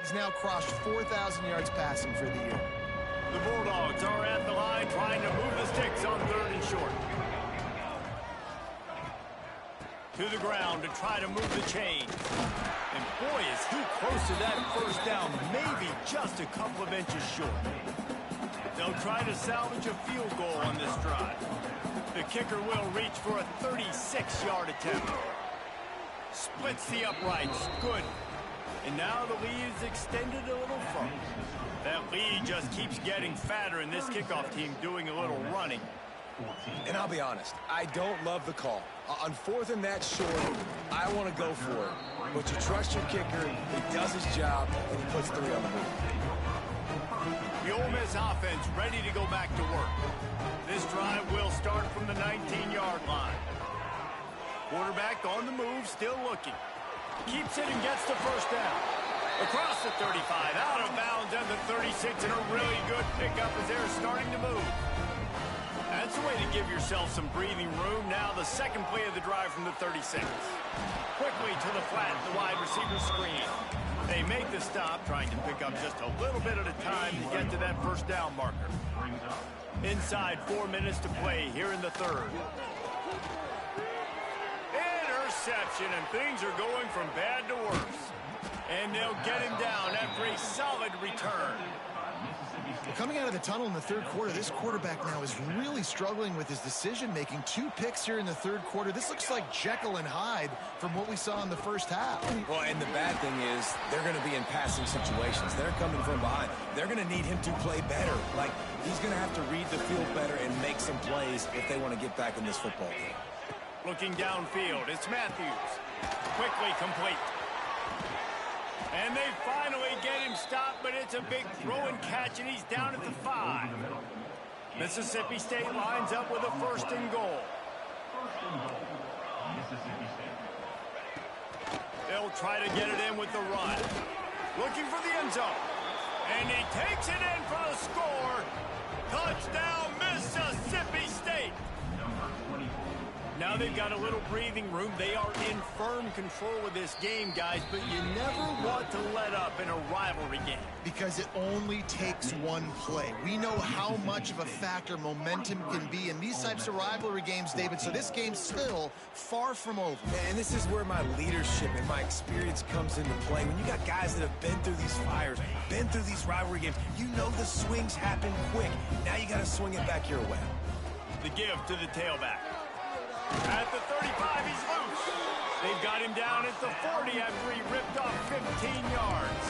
He's now crossed 4,000 yards passing for the year. The Bulldogs are at the line trying to move the sticks on 3rd and short. To the ground to try to move the chains. And boy, is he close to that first down, maybe just a couple of inches short. They'll try to salvage a field goal on this drive. The kicker will reach for a 36-yard attempt. Splits the uprights. Good. And now the lead is extended a little further. That lead just keeps getting fatter, and this kickoff team doing a little running. And I'll be honest, I don't love the call. On 4th and that short, I want to go for it. But you trust your kicker, he does his job, and he puts 3 on the board. The Ole Miss offense ready to go back to work. This drive will start from the 19-yard line. Quarterback on the move, still looking. Keeps it and gets the first down. Across the 35, out of bounds at the 36, and a really good pickup as they're starting to move. That's the way to give yourself some breathing room. Now the second play of the drive from the 36. Quickly to the flat, the wide receiver screen. They make the stop, trying to pick up just a little bit at a time to get to that first down marker. Inside 4 minutes to play here in the 3rd. Interception, and things are going from bad to worse. And they'll get him down after a solid return. Coming out of the tunnel in the 3rd quarter, this quarterback now is really struggling with his decision-making. 2 picks here in the 3rd quarter. This looks like Jekyll and Hyde from what we saw in the first half. Well, and the bad thing is they're going to be in passing situations. They're coming from behind. They're going to need him to play better. Like, he's going to have to read the field better and make some plays if they want to get back in this football game. Looking downfield, it's Matthews. Quickly complete. And they finally get him stopped, but it's a big throw and catch, and he's down at the 5. Mississippi State lines up with a 1st and goal. They'll try to get it in with the run. Looking for the end zone. And he takes it in for the score. Touchdown, Mississippi State. Now they've got a little breathing room. They are in firm control of this game, guys, but you never want to let up in a rivalry game. Because it only takes one play. We know how much of a factor momentum can be in these types of rivalry games, David, so this game's still far from over. And this is where my leadership and my experience comes into play. When you got guys that have been through these fires, been through these rivalry games, you know the swings happen quick. Now you got to swing it back your way. The give to the tailback. At the 35, he's loose. They've got him down at the 40 after he ripped off 15 yards.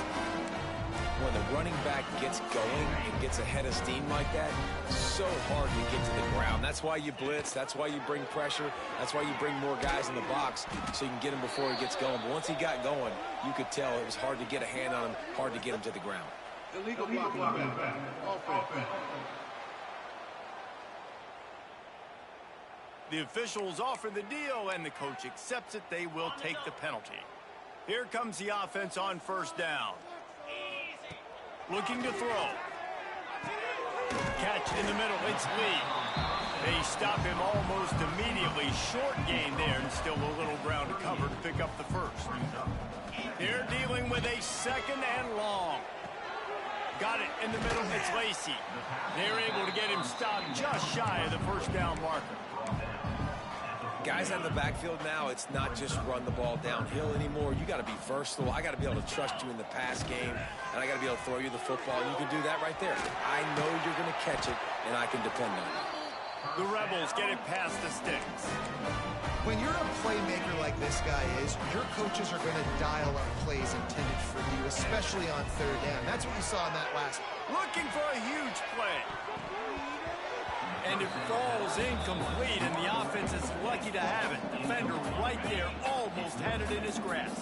When the running back gets going and gets ahead of steam like that, it's so hard to get to the ground. That's why you blitz. That's why you bring pressure. That's why you bring more guys in the box so you can get him before he gets going. But once he got going, you could tell it was hard to get a hand on him, hard to get him to the ground. Illegal blocking. Offense. The officials offer the deal, and the coach accepts it. They will take the penalty. Here comes the offense on 1st down. Looking to throw. Catch in the middle. It's Lee. They stop him almost immediately. Short gain there, and still a little ground to cover to pick up the 1st. They're dealing with a 2nd and long. Got it in the middle. It's Lacey. They're able to get him stopped just shy of the 1st down marker. Guys out in the backfield now, it's not just run the ball downhill anymore. You got to be versatile. I got to be able to trust you in the pass game, and I got to be able to throw you the football, and you can do that right there. I know you're going to catch it, and I can depend on it. The Rebels get it past the sticks. When you're a playmaker like this guy is, your coaches are going to dial up plays intended for you, especially on 3rd down. That's what you saw in that last one. Looking for a huge play. And it falls incomplete, and the offense is lucky to have it. Defender right there almost had it in his grasp.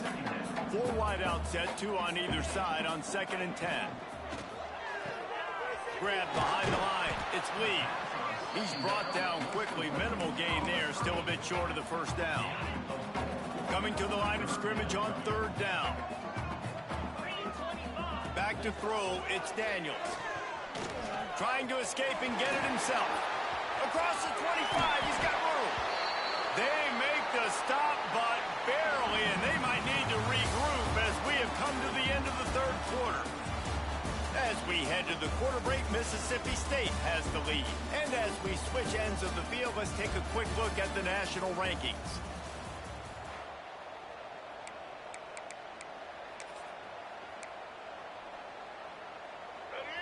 4 wide out set, 2 on either side on 2nd and 10. Grab behind the line. It's Lee. He's brought down quickly. Minimal gain there, still a bit short of the 1st down. Coming to the line of scrimmage on 3rd down. Back to throw, it's Daniels. Trying to escape and get it himself. Across the 25, he's got room. They make the stop, but barely, and they might need to regroup as we have come to the end of the 3rd quarter. the quarter break, Mississippi State has the lead. And as we switch ends of the field, let's take a quick look at the national rankings.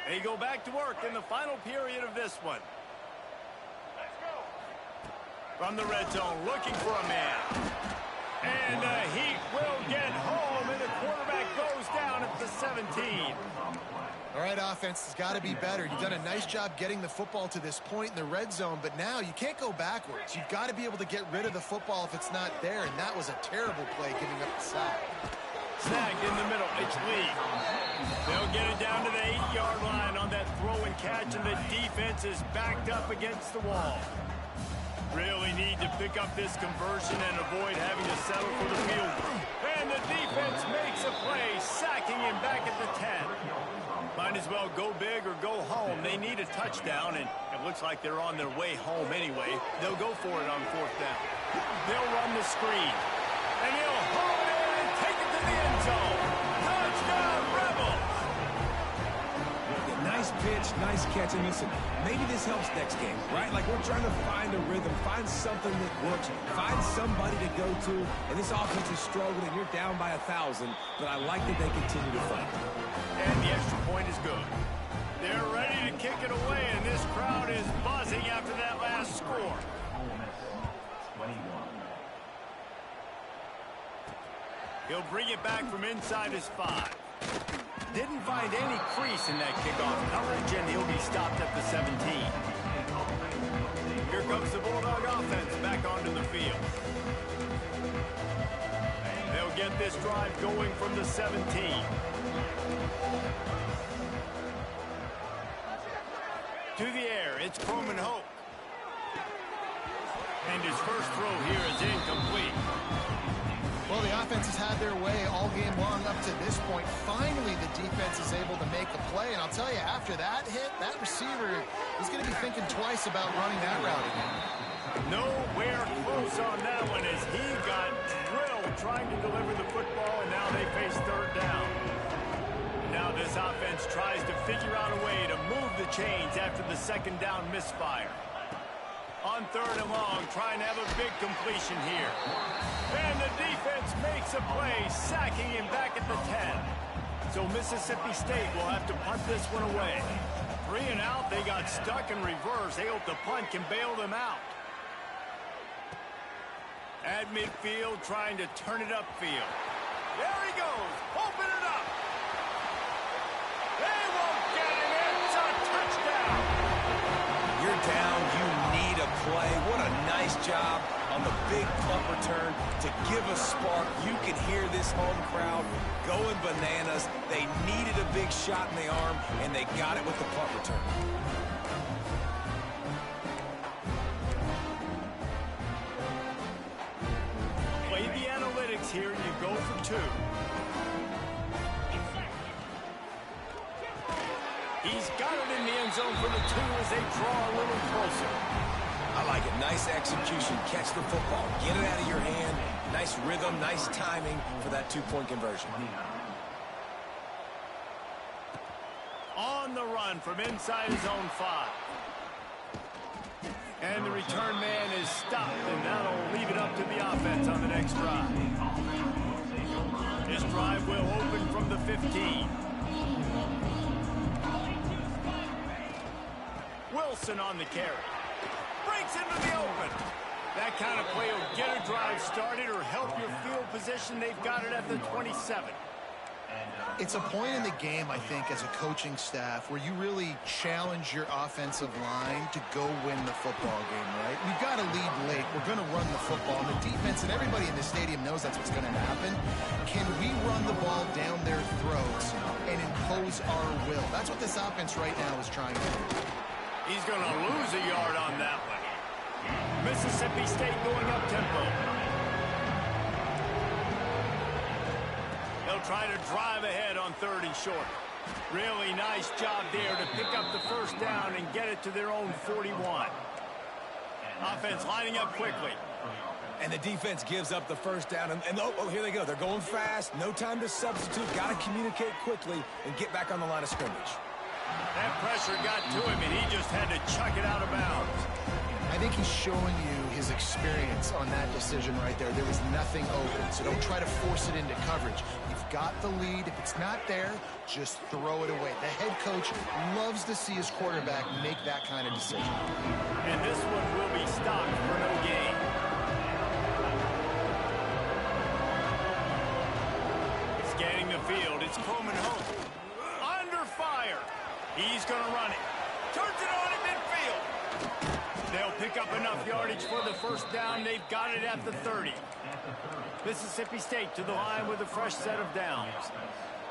They go back to work in the final period of this one. From the red zone, looking for a man. And he will get home, and the quarterback goes down at the 17. All right, offense has got to be better. You've done a nice job getting the football to this point in the red zone, but now you can't go backwards. You've got to be able to get rid of the football if it's not there, and that was a terrible play giving up the sack. Snagged in the middle, it's Lee. They'll get it down to the 8-yard line on that throw and catch, and the defense is backed up against the wall. Really need to pick up this conversion and avoid having to settle for the field goal. And the defense makes a play, sacking him back at the 10. Might as well go big or go home. They need a touchdown, and it looks like they're on their way home anyway. They'll go for it on 4th down. They'll run the screen. And he'll hold it in and take it to the end zone. Touchdown, Rebels! Nice pitch, nice catch, and listen, maybe this helps next game, right? Like, we're trying to find a rhythm, find something that works, find somebody to go to, and this offense is struggling. You're down by 1,000, but I like that they continue to fight. And the extra point is good. They're ready to kick it away, and this crowd is buzzing after that last score. He'll bring it back from inside his 5. Didn't find any crease in that kickoff coverage, and he'll be stopped at the 17. Here comes the Bulldog offense back onto the field. They'll get this drive going from the 17. To the air, it's Croman Hope. And his first throw here is incomplete. Well, the offense has had their way all game long up to this point. Finally, the defense is able to make a play. And I'll tell you, after that hit, that receiver is going to be thinking twice about running that route again. Nowhere close on that one as he got drilled trying to deliver the football, and now they face 3rd down. Now this offense tries to figure out a way to move the chains after the 2nd down misfire. On 3rd and long, trying to have a big completion here. And the defense makes a play, sacking him back at the 10. So Mississippi State will have to punt this one away. 3 and out, they got stuck in reverse. They hope the punt can bail them out. At midfield, trying to turn it upfield. There he goes, open it up. They won't get him, it's a touchdown. You're down, you need a play. What a nice job on the big punt return to give a spark. You can hear this home crowd going bananas. They needed a big shot in the arm, and they got it with the punt return. Play the analytics here, you go for 2. He's got it in the end zone for the 2 as they draw a little closer. I like it. Nice execution. Catch the football. Get it out of your hand. Nice rhythm, nice timing for that 2-point conversion. On the run from inside his own 5. And the return man is stopped, and that'll leave it up to the offense on the next drive. This drive will open from the 15. Wilson on the carry. Breaks into the open. That kind of play will get a drive started or help your field position. They've got it at the 27. It's a point in the game, I think, as a coaching staff where you really challenge your offensive line to go win the football game, right? We've got to lead late. We're going to run the football. And the defense and everybody in the stadium knows that's what's going to happen. Can we run the ball down their throats and impose our will? That's what this offense right now is trying to do. He's going to lose a yard on that one. Mississippi State going up tempo. They'll try to drive ahead on 3rd and short. Really nice job there to pick up the 1st down and get it to their own 41. Offense lining up quickly. And the defense gives up the 1st down. And oh, here they go. They're going fast. No time to substitute. Got to communicate quickly and get back on the line of scrimmage. That pressure got to him, and he just had to chuck it out of bounds. I think he's showing you his experience on that decision right there. There was nothing open, so don't try to force it into coverage. You've got the lead. If it's not there, just throw it away. The head coach loves to see his quarterback make that kind of decision. And this one will be stopped for no gain. Scanning the field, it's Coleman Hope. Under fire. He's going to run it. Turns it on in midfield. They'll pick up enough yardage for the first down. They've got it at the 30. Mississippi State to the line with a fresh set of downs.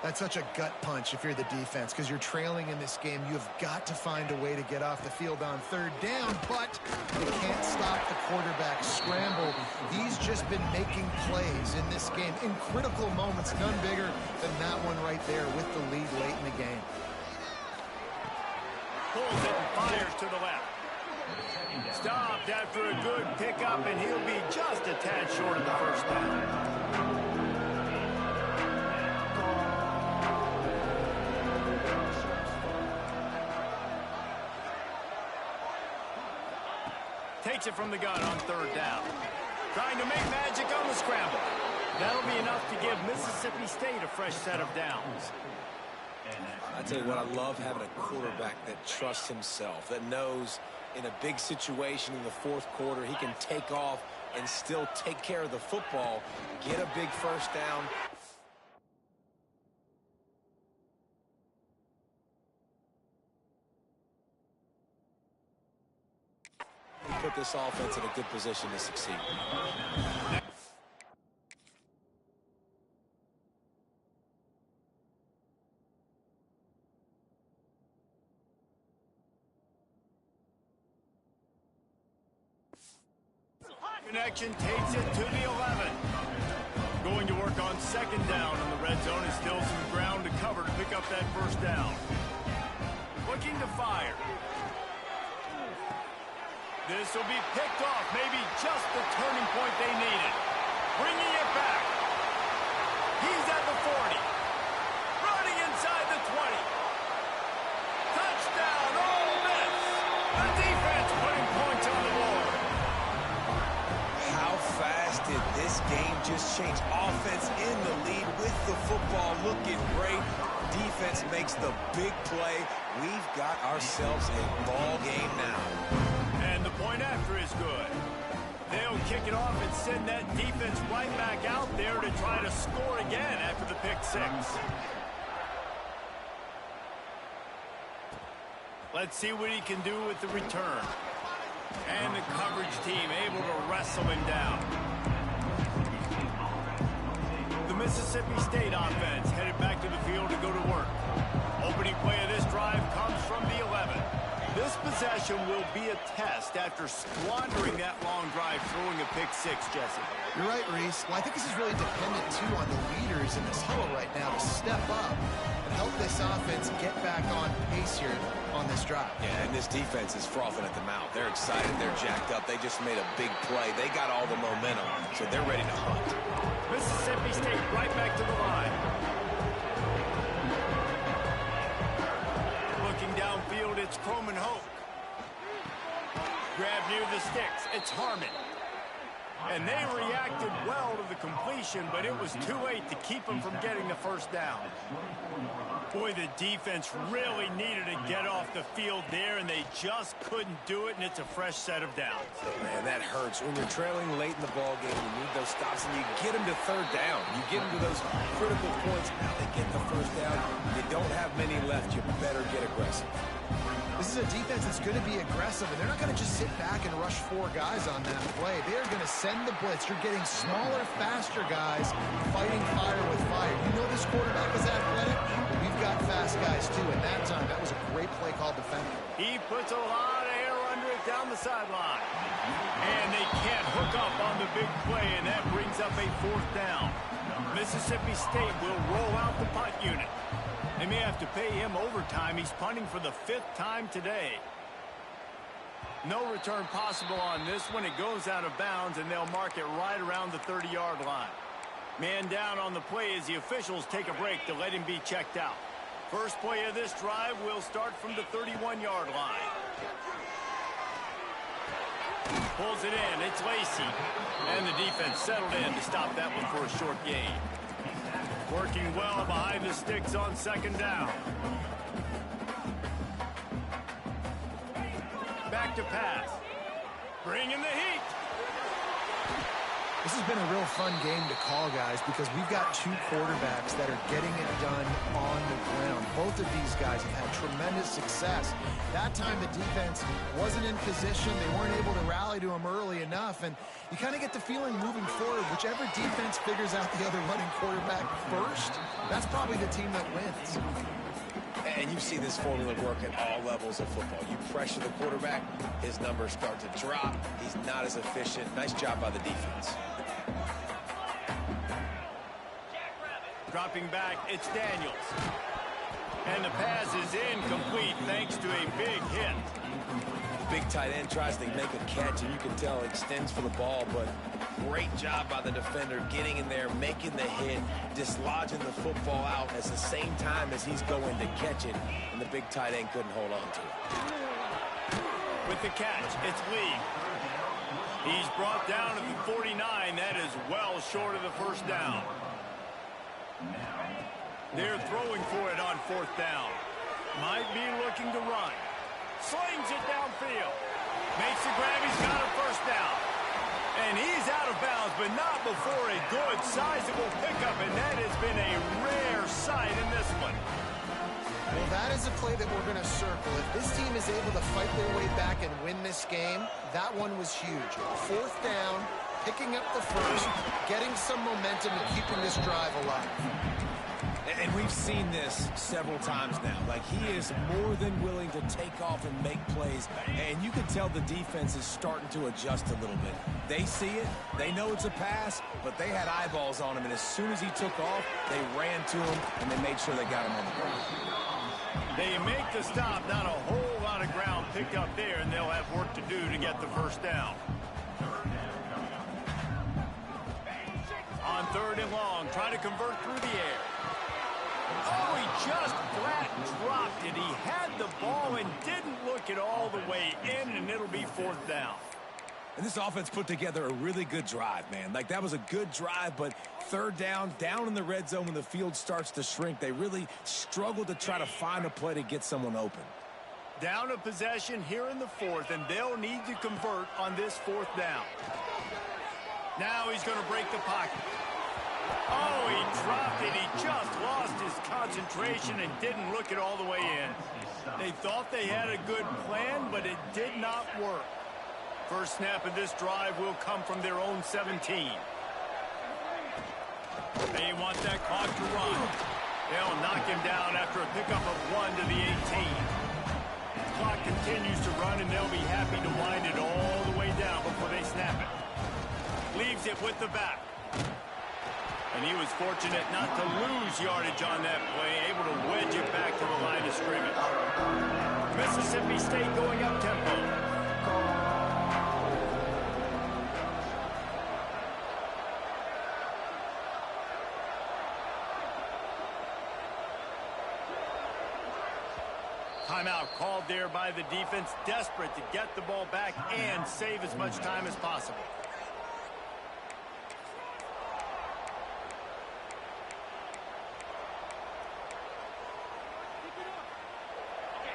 That's such a gut punch if you're the defense, because you're trailing in this game. You've got to find a way to get off the field on third down, but you can't stop the quarterback scramble. He's just been making plays in this game in critical moments, none bigger than that one right there with the lead late in the game. Pulls it and fires to the left. Stopped after a good pickup, and he'll be just a tad short of the first down. Takes it from the gun on third down. Trying to make magic on the scramble. That'll be enough to give Mississippi State a fresh set of downs. I tell you what, I love having a quarterback that trusts himself, that knows in a big situation in the fourth quarter, he can take off and still take care of the football, get a big first down. Put this offense in a good position to succeed. Connection takes it to the 11. Going to work on second down in the red zone, and still some ground to cover to pick up that first down. Looking to fire. This will be picked off, maybe just the turning point they needed. Bringing it back. He's at the 40. Running inside the 20. Touchdown, Ole Miss. The defense putting points on the board. How fast did this game just change? Offense in the lead with the football looking great. Defense makes the big play. We've got ourselves a ball game now. And the point after is good. They'll kick it off and send that defense right back out there to try to score again after the pick six. Let's see what he can do with the return. And the coverage team able to wrestle him down. The Mississippi State offense headed back to the field to go to work. Opening play of this drive comes from the 11. This possession will be a test after squandering that long drive, throwing a pick six, Jesse. You're right, Reese. Well, I think this is really dependent, too, on the leaders in this huddle right now to step up and help this offense get back on pace here on this drive. Yeah, and this defense is frothing at the mouth. They're excited. They're jacked up. They just made a big play. They got all the momentum, so they're ready to hunt. Mississippi State right back to the line. Looking downfield, it's Coleman Hope. Grab near the sticks. It's Harmon. And they reacted well to the completion, but it was too late to keep them from getting the first down. Boy, the defense really needed to get off the field there, and they just couldn't do it, and it's a fresh set of downs. Man, that hurts. When you're trailing late in the ball game, you need those stops, and you get them to third down. You get them to those critical points. Now they get the first down. You don't have many left. You better get aggressive. This is a defense that's going to be aggressive, and they're not going to just sit back and rush four guys on that play. They are going to send the blitz. You're getting smaller, faster guys fighting fire with fire. You know this quarterback is athletic. We've got fast guys, too, and that time, that was a great play call defensively. He puts a lot of air under it down the sideline. And they can't hook up on the big play, and that brings up a fourth down. Mississippi State will roll out the punt unit. They may have to pay him overtime. He's punting for the 5th time today. No return possible on this one. It goes out of bounds, and they'll mark it right around the 30-yard line. Man down on the play as the officials take a break to let him be checked out. First play of this drive will start from the 31-yard line. Pulls it in. It's Lacey. And the defense settled in to stop that one for a short gain. Working well behind the sticks on second down. Back to pass. Bringing the heat. This has been a real fun game to call, guys, because we've got two quarterbacks that are getting it done on the ground. Both of these guys have had tremendous success. That time the defense wasn't in position. They weren't able to rally to him early enough, and you kind of get the feeling moving forward, whichever defense figures out the other running quarterback first, that's probably the team that wins. And you see this formula work at all levels of football. You pressure the quarterback, his numbers start to drop. He's not as efficient. Nice job by the defense. Dropping back, it's Daniels. And the pass is incomplete thanks to a big hit. Big tight end tries to make a catch, and you can tell extends for the ball, but great job by the defender getting in there, making the hit, dislodging the football out at the same time as he's going to catch it, and the big tight end couldn't hold on to it. With the catch, it's Lee. He's brought down to the 49. That is well short of the first down. They're throwing for it on fourth down. Might be looking to run. Slings it downfield. Makes the grab. He's got a first down. And he's out of bounds, but not before a good, sizable pickup. And that has been a rare sight in this one. Well, that is a play that we're going to circle. If this team is able to fight their way back and win this game, that one was huge. Fourth down, picking up the first, getting some momentum and keeping this drive alive. And we've seen this several times now. Like, he is more than willing to take off and make plays. And you can tell the defense is starting to adjust a little bit. They see it. They know it's a pass, but they had eyeballs on him. And as soon as he took off, they ran to him, and they made sure they got him on the ground. They make the stop. Not a whole lot of ground picked up there, and they'll have work to do to get the first down. On third and long, trying to convert through the air. Oh, he just flat dropped it. He had the ball and didn't look it all the way in, and it'll be fourth down. And this offense put together a really good drive, man. Like, that was a good drive, but third down in the red zone when the field starts to shrink, they really struggled to try to find a play to get someone open. Down a possession here in the fourth, and they'll need to convert on this fourth down. Now he's going to break the pocket. Oh, he dropped it. He just lost his concentration and didn't look it all the way in. They thought they had a good plan, but it did not work. First snap of this drive will come from their own 17. They want that clock to run. They'll knock him down after a pickup of 1 to the 18. The clock continues to run, and they'll be happy to wind it all the way down before they snap it. Leaves it with the back. And he was fortunate not to lose yardage on that play, able to wedge it back to the line of scrimmage. Mississippi State going up tempo. Timeout called there by the defense, desperate to get the ball back and save as much time as possible.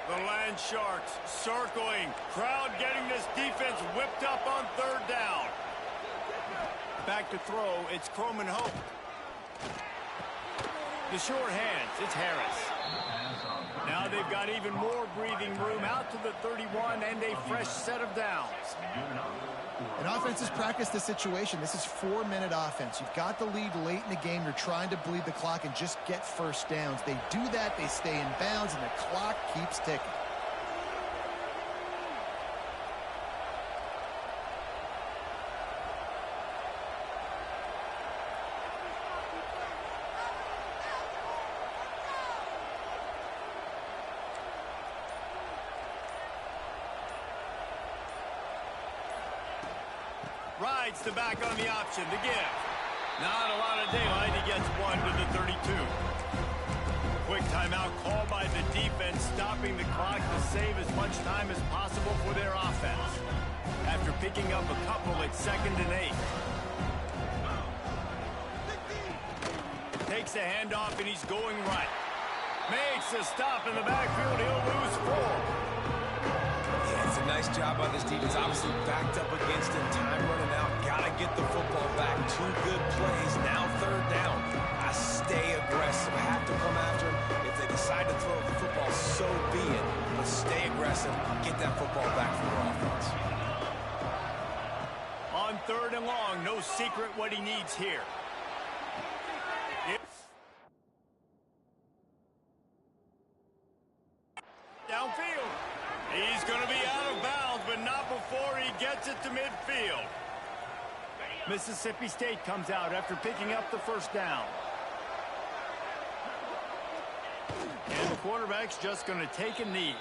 The Land Sharks circling. Crowd getting this defense whipped up on third down. Back to throw. It's Croman Hope. The short hands. It's Harris. Now they've got even more breathing room out to the 31 and a fresh set of downs. And offenses practice the situation. This is 4-minute offense. You've got the lead late in the game. You're trying to bleed the clock and just get first downs. They do that. They stay in bounds, and the clock keeps ticking. Rides the back on the option to give. Not a lot of daylight. He gets 1 to the 32. Quick Timeout called by the defense, stopping the clock to save as much time as possible for their offense. After picking up a couple at 2nd and 8. Takes a handoff and he's going right. Makes a stop in the backfield. He'll lose 4. Yeah, it's a nice job by this defense. Obviously backed up against him. Time running out. Got to get the football back. 2 good plays. Now 3rd down. I stay aggressive. I have to come after him. If they decide to throw the football, so be it. But stay aggressive. Get that football back for your offense. On 3rd and long, no secret what he needs here. Downfield. He's going to be out of bounds, but not before he gets it to midfield. Mississippi State comes out after picking up the 1st down. And the quarterback's just going to take a knee.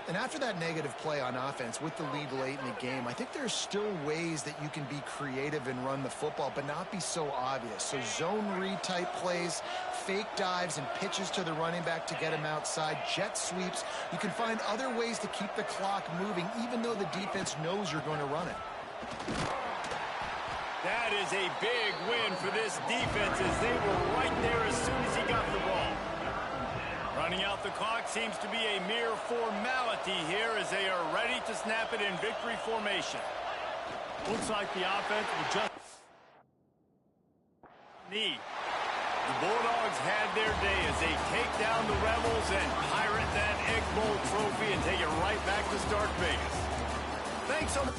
And after that negative play on offense with the lead late in the game, I think there's still ways that you can be creative and run the football, but not be so obvious. So zone read type plays, fake dives and pitches to the running back to get him outside, jet sweeps. You can find other ways to keep the clock moving, even though the defense knows you're going to run it. That is a big win for this defense as they were right there as soon as he got the ball. Running out the clock seems to be a mere formality here as they are ready to snap it in victory formation. Looks like the offense will just need. The Bulldogs had their day as they take down the Rebels and pirate that Egg Bowl trophy and take it right back to Stark Vegas. Thanks so much.